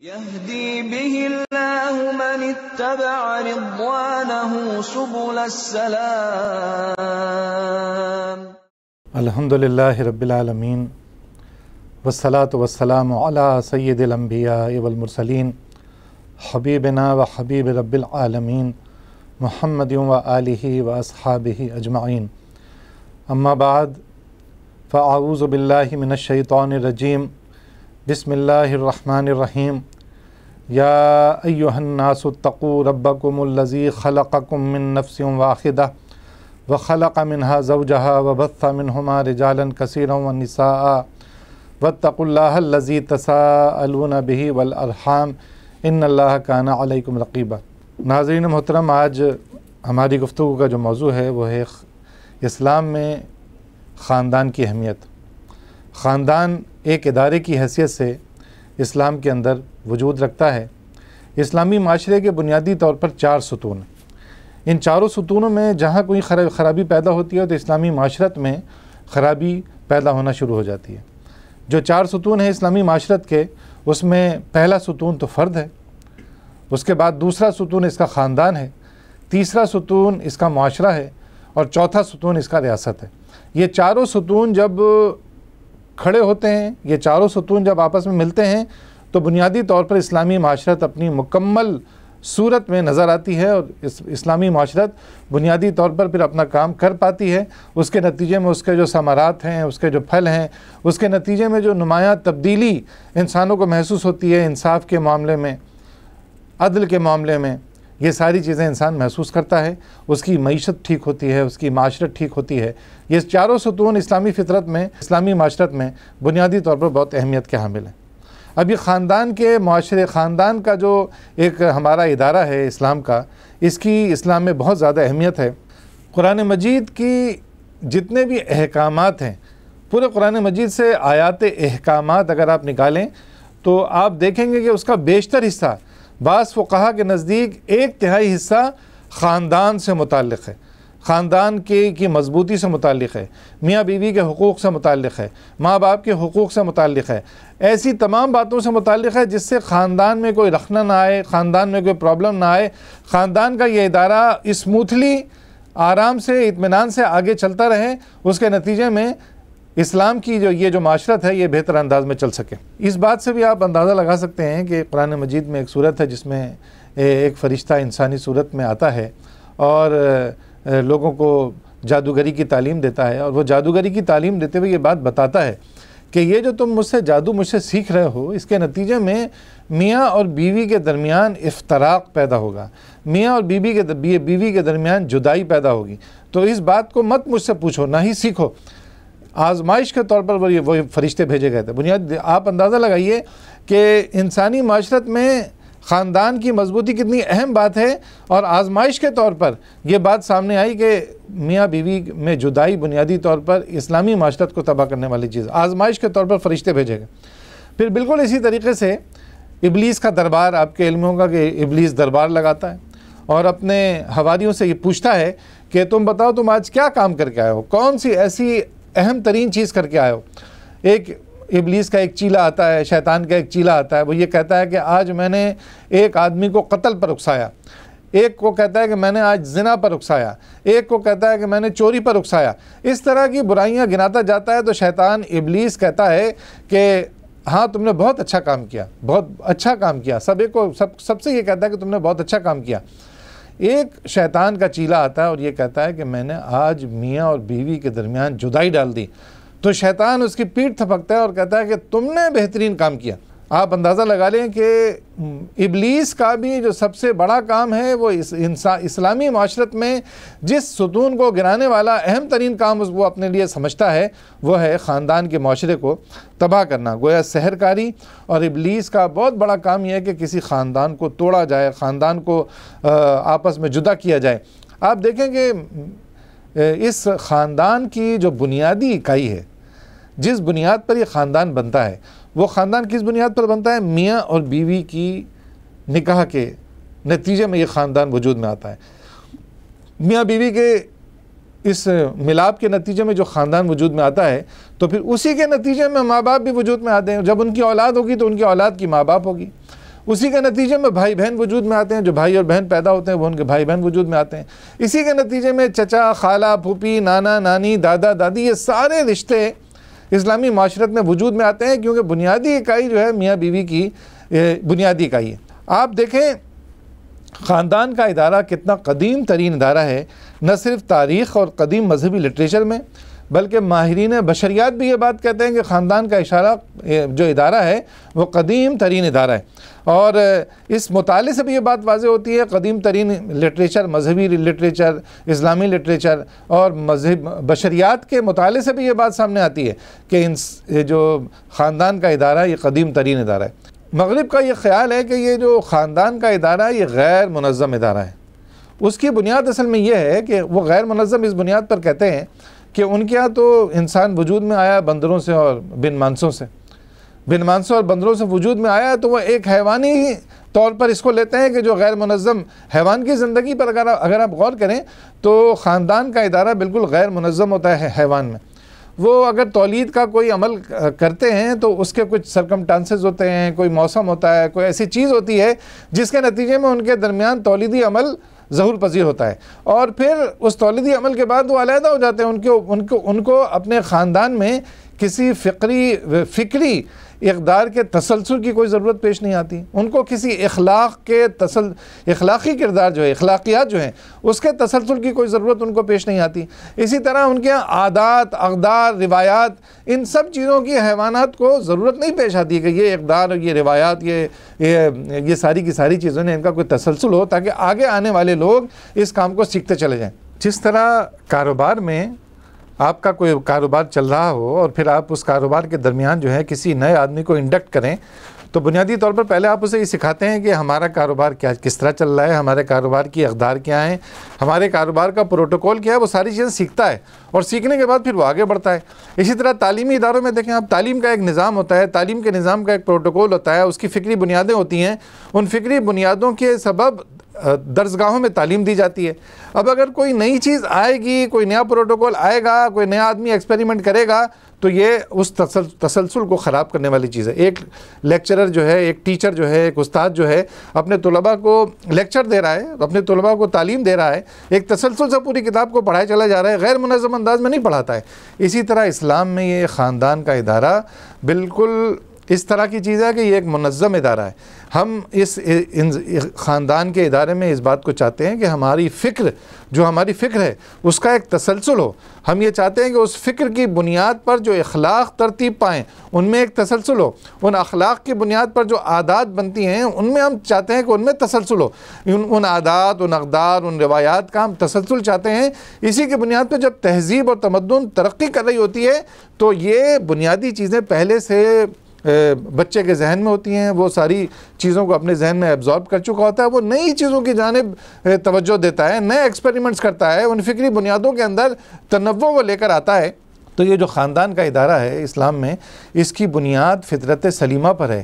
يهدي به الله من اتبع رضوانه سبل السلام. الحمد للہ رب العالمین والصلاة والسلام علی سید الانبیاء والمرسلین حبیبنا و حبیب رب العالمین محمد و آلہ و اصحابہ اجمعین. اما بعد فاعوذ باللہ من الشیطان الرجیم. بسم اللہ الرحمن الرحیم. یا ایہا الناس اتقوا ربکم الذی خلقکم من نفس واحدہ وخلق منها زوجها وبث منهما رجالا كثيرا والنساء واتقوا الله الذي تساءلون به والارحام ان اللہ کان علیکم رقیبا. ناظرین محترم، آج ہماری گفتگو کا جو موضوع ہے وہ ہے اسلام میں خاندان کی اہمیت. خاندان ایک ادارے کی حیثیت سے اسلام کے اندر وجود رکھتا ہے. اسلامی معاشرے کے بنیادی طور پر 4 ستون ہیں. ان چاروں ستونوں میں جہاں کوئی خرابی پیدا ہوتی ہے تو اسلامی معاشرت میں خرابی پیدا ہونا شروع ہو جاتی ہے. جو 4 ستون ہیں اسلامی معاشرت کے، اس میں پہلا ستون تو فرد ہے، اس کے بعد دوسرا ستون اس کا خاندان ہے، تیسرا ستون اس کا معاشرہ ہے، اور چوتھا ستون اس کا ریاست ہے. یہ چاروں ستون جب کھڑے ہوتے ہیں، یہ چاروں ستون جب آپس میں ملتے ہیں تو بنیادی طور پر اسلامی معاشرت اپنی مکمل صورت میں نظر آتی ہے، اور اسلامی معاشرت بنیادی طور پر پھر اپنا کام کر پاتی ہے. اس کے نتیجے میں اس کے جو ثمرات ہیں، اس کے جو پھل ہیں، اس کے نتیجے میں جو نمایاں تبدیلی انسانوں کو محسوس ہوتی ہے، انصاف کے معاملے میں، عدل کے معاملے میں، یہ ساری چیزیں انسان محسوس کرتا ہے. اس کی معیشت ٹھیک ہوتی ہے، اس کی معاشرت ٹھیک ہوتی ہے. یہ چاروں ستون اسلامی فطرت میں، اسلامی معاشرت میں بنیادی طور پر بہت اہمیت کے حامل ہیں. ابھی خاندان کے معاشرے، خاندان کا جو ایک ہمارا ادارہ ہے اسلام کا، اس کی اسلام میں بہت زیادہ اہمیت ہے. قرآن مجید کی جتنے بھی احکامات ہیں، پورے قرآن مجید سے آیات احکامات اگر آپ نکالیں تو آپ دیکھیں گے کہ اس کا بیشتر حصہ، بعض فقہا کے نزدیک 1/3 حصہ خاندان سے متعلق ہے، خاندان کی مضبوطی سے متعلق ہے، میاں بیوی کے حقوق سے متعلق ہے، ماں باپ کے حقوق سے متعلق ہے، ایسی تمام باتوں سے متعلق ہے جس سے خاندان میں کوئی رخنہ نہ آئے، خاندان میں کوئی پرابلم نہ آئے، خاندان کا یہ ادارہ اسموتھلی، آرام سے، اطمینان سے آگے چلتا رہے. اس کے نتیجے میں اسلام کی جو معاشرت ہے یہ بہتر انداز میں چل سکے. اس بات سے بھی آپ اندازہ لگا سکتے ہیں کہ قرآن مجید میں ایک صورت ہے جس میں ایک فرشتہ انسانی صورت میں آتا ہے اور لوگوں کو جادوگری کی تعلیم دیتا ہے، اور وہ جادوگری کی تعلیم دیتے ہوئے یہ بات بتاتا ہے کہ یہ جو تم مجھ سے سیکھ رہے ہو، اس کے نتیجے میں میاں اور بیوی کے درمیان افتراق پیدا ہوگا، میاں اور بیوی کے درمیان جدائی پیدا ہوگی. تو اس بات کو مت مجھ سے پوچھو، نہ ہی سیکھو. آزمائش کے طور پر وہ فرشتے بھیجے گئے تھے. آپ اندازہ لگائیے کہ انسانی معاشرت میں خاندان کی مضبوطی کتنی اہم بات ہے، اور آزمائش کے طور پر یہ بات سامنے آئی کہ میاں بیوی میں جدائی بنیادی طور پر اسلامی معاشرت کو تباہ کرنے والی چیز، آزمائش کے طور پر فرشتے بھیجے گئے. پھر بالکل اسی طریقے سے ابلیس کا دربار، آپ کے علم ہوگا کہ ابلیس دربار لگاتا ہے اور اپنے حواریوں سے یہ پوچھتا ہے کہ تم بتاؤ تم آج کیا کام کر کے آئے ہو، کون سی ایسی اہم ترین چیز کر کے آئے ہو. ایک ابلیس کا ایک چیلا آتا ہے، شیطان کا ایک چیلا آتا ہے، وہ یہ کہتا ہے کہ آج میں نے ایک آدمی کو قتل پر اکسایا، ایک کو کہتا ہے کہ میں نے آج زنا پر اکسایا، ایک کو کہتا ہے کہ میں نے چوری پر اکسایا. اس طرح کی برائیاں گناتا جاتا ہے. تو شیطان ابلیس کہتا ہے کہ ہاں تم نے بہت اچھا کام کیا، بہت اچھا کام کیا. سب سے یہ کہتا ہے کہ تم نے بہت اچھا کام کیا. ایک شیطان کا چیلا آتا ہے اور یہ کہتا ہے کہ میں نے آج میاں اور بیوی کے درمیان جدائی ڈال دی. تو شیطان اس کی پیٹھ تھپکتا ہے اور کہتا ہے کہ تم نے بہترین کام کیا. آپ اندازہ لگا لیں کہ ابلیس کا بھی جو سب سے بڑا کام ہے وہ اسلامی معاشرت میں جس ستون کو گرانے والا اہم ترین کام وہ اپنے لیے سمجھتا ہے وہ ہے خاندان کے معاشرے کو تباہ کرنا، گویا سحر کاری. اور ابلیس کا بہت بڑا کام یہ ہے کہ کسی خاندان کو توڑا جائے، خاندان کو آپس میں جدا کیا جائے. آپ دیکھیں کہ اس خاندان کی جو بنیادی اکائی ہے، جس بنیاد پر یہ خاندان بنتا ہے، وہ خاندان کس بنیاد پر بنتا ہے؟ میاں اور بیوی کی نکاح کے نتیجے میں یہ خاندان وجود میں آتا ہے. میاں بیوی کے اس ملاپ کے نتیجے میں جو خاندان وجود میں آتا ہے تو پھر اسی کے نتیجے میں ماں باپ بھی وجود میں آتے ہیں. جب ان کی اولاد ہوگی تو ان کی اولاد کی ماں باپ ہوگی. اسی کے نتیجے میں بھائی بہن وجود میں آتے ہیں، جو بھائی اور بہن پیدا ہوتے ہیں وہ ان کے بھائی بہن وجود میں آتے ہیں، اسی کے نتیجے میں چچا، خالہ، پھوپھی، نانا، نانی، دادا، دادی، یہ سارے رشتے اسلامی معاشرت میں وجود میں آتے ہیں، کیونکہ بنیادی اکائی جو ہے میاں بیوی کی بنیادی اکائی ہے۔ آپ دیکھیں خاندان کا ادارہ کتنا قدیم ترین ادارہ ہے، نہ صرف تاریخ اور قدیم مذہبی لٹریچر میں، بلکہ ماہرین بشریات بھی یہ بات کہتے ہیں کہ خاندان کا اشارہ جو ادارہ ہے وہ قدیم ترین ادارہ ہے، اور اس مطالعے سے بھی یہ بات واضح ہوتی ہے، قدیم ترین لٹریچر، مذہبی لٹریچر، اسلامی لٹریچر اور مذہب بشریات کے مطالعے سے بھی یہ بات سامنے آتی ہے کہ جو خاندان کا ادارہ یہ قدیم ترین ادارہ ہے۔ مغرب کا یہ خیال ہے کہ یہ جو خاندان کا ادارہ ہے یہ غیر منظم ادارہ ہے۔ اس کی بنیاد اصل میں یہ ہے کہ وہ غیر منظم اس بنیاد پر کہتے ہیں کہ ان کے ہاں تو انسان وجود میں آیا بندروں سے اور بن مانسوں سے، بن مانسوں اور بندروں سے وجود میں آیا، تو وہ ایک حیوانی طور پر اس کو لیتے ہیں کہ جو غیر منظم حیوان کی زندگی پر اگر آپ غور کریں تو خاندان کا ادارہ بالکل غیر منظم ہوتا ہے حیوان میں۔ وہ اگر تولید کا کوئی عمل کرتے ہیں تو اس کے کچھ سرکمٹانسز ہوتے ہیں، کوئی موسم ہوتا ہے، کوئی ایسی چیز ہوتی ہے جس کے نتیجے میں ان کے درمیان تولیدی عمل ظہور پذیر ہوتا ہے، اور پھر اس تولیدی عمل کے بعد وہ علیحدہ ہو جاتے ہیں۔ ان کو اپنے خاندان میں کسی فکری اقدار کے تسلسل کی کوئی ضرورت پیش نہیں آتی، ان کو کسی اخلاقی کردار جو ہے، اخلاقیات جو ہیں اس کے تسلسل کی کوئی ضرورت ان کو پیش نہیں آتی۔ اسی طرح ان کے عادات، اقدار، روایات، ان سب چیزوں کی حیوانات کو ضرورت نہیں پیش آتی کہ یہ اقدار، یہ روایات، یہ ساری کی ساری چیزوں نے ان کا کوئی تسلسل ہو تاکہ آگے آنے والے لوگ اس کام کو سیکھتے چلے جائیں۔ جس طرح کاروبار میں آپ کا کوئی کاروبار چل رہا ہو اور پھر آپ اس کاروبار کے درمیان جو ہے کسی نئے آدمی کو انڈکٹ کریں تو بنیادی طور پر پہلے آپ اسے یہ سکھاتے ہیں کہ ہمارا کاروبار کس طرح چل رہا ہے، ہمارے کاروبار کی اقدار کیا ہیں، ہمارے کاروبار کا پروٹوکول کیا ہے، وہ ساری چیزیں سیکھتا ہے، اور سیکھنے کے بعد پھر وہ آگے بڑھتا ہے۔ اسی طرح تعلیمی اداروں میں دیکھیں آپ، تعلیم کا ایک نظام ہوتا ہے، تعلیم کے نظام کا ایک پروٹوکول ہوتا ہے، اس کی فکری بنیادیں ہوتی ہیں، ان فکری بنیادوں کے سبب درسگاہوں میں تعلیم دی جاتی ہے۔ اب اگر کوئی نئی چیز آئے گی، کوئی نیا پروٹوکول آئے گا، کوئی نیا آدمی ایکسپیریمنٹ کرے گا تو یہ اس تسلسل کو خراب کرنے والی چیز ہے۔ ایک لیکچرر جو ہے، ایک ٹیچر جو ہے، ایک استاد جو ہے اپنے طلباء کو لیکچر دے رہا ہے، اپنے طلباء کو تعلیم دے رہا ہے، ایک تسلسل سے پوری کتاب کو پڑھائے چلا جا رہا ہے، غیر منظم انداز میں نہیں پڑھاتا ہے۔ اسی طرح اسلام میں یہ خاندان کا ادارہ بالکل اس طرح کی چیز ہے کہ یہ ایک منظم ادارہ ہے۔ ہم اس خاندان کے ادارے میں اس بات کو چاہتے ہیں کہ ہماری فکر ہے اس کا ایک تسلسل ہو۔ ہم یہ چاہتے ہیں کہ اس فکر کی بنیاد پر جو اخلاق ترتیب پائیں ان میں ایک تسلسل ہو، ان اخلاق کی بنیاد پر جو عادات بنتی ہیں ان میں ہم چاہتے ہیں کہ ان میں تسلسل ہو، ان عادات، ان اقدار، ان روایات کا ہم تسلسل چاہتے ہیں۔ اسی کی بنیاد پہ جب تہذیب اور تمدن ترقی کر رہی ہوتی ہے تو یہ بنیادی چیزیں پہلے سے بچے کے ذہن میں ہوتی ہیں، وہ ساری چیزوں کو اپنے ذہن میں ایبزارب کر چکا ہوتا ہے، وہ نئی چیزوں کی جانب توجہ دیتا ہے، نئے ایکسپیریمنٹس کرتا ہے، ان فکری بنیادوں کے اندر تنوع وہ لے کر آتا ہے۔ تو یہ جو خاندان کا ادارہ ہے اسلام میں، اس کی بنیاد فطرت سلیمہ پر ہے۔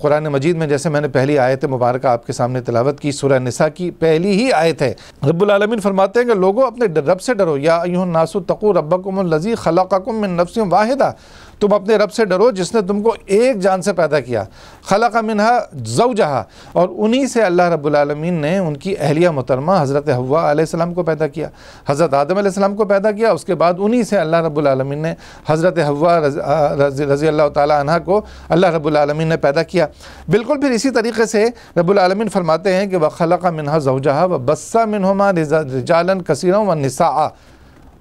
قرآن مجید میں جیسے میں نے پہلی آیت مبارکہ آپ کے سامنے تلاوت کی، سورہ نساء کی پہلی ہی آیت ہے، رب العالمین فرماتے ہیں کہ لوگوں اپنے رب سے ڈرو، یا ایھا الناس اتقوا ربکم الذی خلقکم من نفس واحدہ، تم اپنے رب سے ڈرو جس نے تم کو ایک جان سے پیدا کیا، خلق منہا زوجہا، اور انہی سے اللہ رب العالمین نے ان کی اہلیہ محترمہ حضرت حوا علیہ السلام کو پیدا کیا، حضرت آدم علیہ السلام کو پیدا کیا، اس کے بعد انہی سے اللہ رب العالمین نے حضرت حوا رضی اللہ تعالی عنہ کو اللہ رب العالمین نے پیدا کیا۔ بالکل پھر اسی طریقے سے رب العالمین فرماتے ہیں کہ وَخَلَقَ مِنْهَا زَوْجَهَا وَبَثَّ مِنْهُمَا رِجَالًا كَثِيرًا وَالنِّسَاءَ،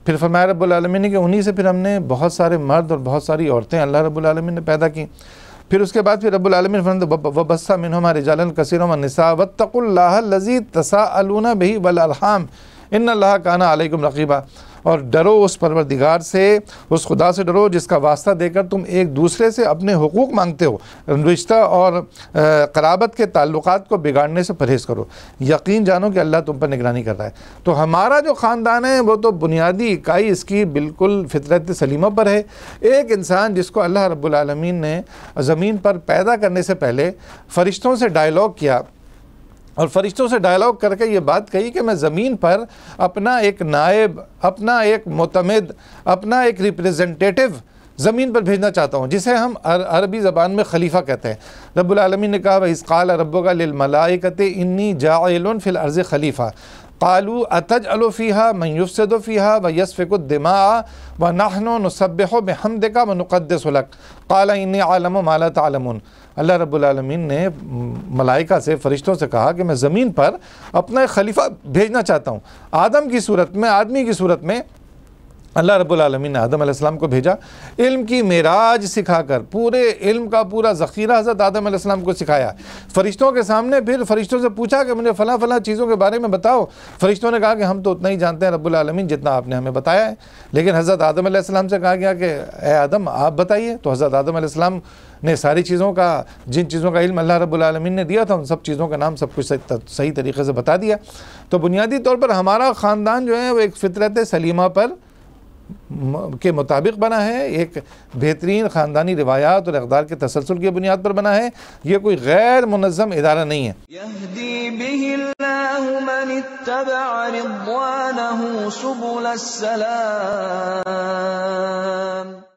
پھر فرمایا رب العالمین نے کہ انہی سے پھر ہم نے بہت سارے مرد اور بہت ساری عورتیں اللہ رب العالمین نے پیدا کی۔ پھر اس کے بعد پھر رب العالمین فرماتے وَبَثَّ مِنْهُمَا رِجَالًا كَثِيرًا وَالنِّسَاءَ وَاتَّقُوا اللَّهَ الَّذِي تَسَاءَلُونَ بِهِ وَالْأَرْحَامَ إِنَّ اللَّهَ كَانَ عَلَيْكُمْ رَقِيبًا، اور ڈرو اس پروردگار سے، اس خدا سے ڈرو جس کا واسطہ دے کر تم ایک دوسرے سے اپنے حقوق مانگتے ہو، رشتہ اور قرابت کے تعلقات کو بگاڑنے سے پرہیز کرو، یقین جانو کہ اللہ تم پر نگرانی کر رہا ہے۔ تو ہمارا جو خاندان ہے وہ تو بنیادی اکائی اس کی بالکل فطرت سلیمہ پر ہے۔ ایک انسان جس کو اللہ رب العالمین نے زمین پر پیدا کرنے سے پہلے فرشتوں سے ڈائیلاگ کیا، اور فرشتوں سے ڈائیلاگ کر کے یہ بات کہی کہ میں زمین پر اپنا ایک نائب، اپنا ایک معتمد، اپنا ایک ریپریزنٹیٹو زمین پر بھیجنا چاہتا ہوں، جسے ہم عربی زبان میں خلیفہ کہتے ہیں۔ رب العالمین نے کہا وَإِذْ قَالَ رَبُّكَ لِلْمَلَائِكَةِ إِنِّي جَاعِلٌ فِي الْأَرْضِ خَلِيفَةً قَالُوا أَتَجْعَلُ فِيهَا مَن يُفْسِدُ فِيهَا وَيَسْفِكُ الدِّمَاءَ وَنَحْنُ نُسَبِّحُ بِحَمْدِكَ وَنُقَدِّسُ لَكَ قَالَ إِنِّي أَعْلَمُ مَا لَا تَعْلَمُونَ۔ اللہ رب العالمین نے ملائکہ سے، فرشتوں سے کہا کہ میں زمین پر اپنا ایک خلیفہ بھیجنا چاہتا ہوں، آدم کی صورت میں، آدمی کی صورت میں۔ اللہ رب العالمین نے آدم علیہ السلام کو بھیجا، علم کی معراج سکھا کر، پورے علم کا پورا ذخیرہ حضرت آدم علیہ السلام کو سکھایا۔ فرشتوں کے سامنے پھر فرشتوں سے پوچھا کہ مجھے فلاں فلاں چیزوں کے بارے میں بتاؤ۔ فرشتوں نے کہا کہ ہم تو اتنا ہی جانتے ہیں رب العالمین جتنا آپ نے ہمیں بتایا ہے، لیکن حضرت آدم علیہ السلام سے کہا گیا کہ اے آدم آپ بتائیے۔ تو حضرت آدم علیہ السلام نے ساری چیزوں کا، جن چیزوں کا علم اللہ رب العالمین نے دیا تھا، ان سب چیزوں کا نام سب کچھ صحیح طریقے سے بتا دیا۔ تو بنیادی طور پر ہمارا خاندان جو ہے وہ ایک فطرت سلیمہ پر کے مطابق بنا ہے، ایک بہترین خاندانی روایات اور اقدار کے تسلسل کی بنیاد پر بنا ہے، یہ کوئی غیر منظم ادارہ نہیں ہے۔ يهدي به الله من اتبع رضوانه سبل السلام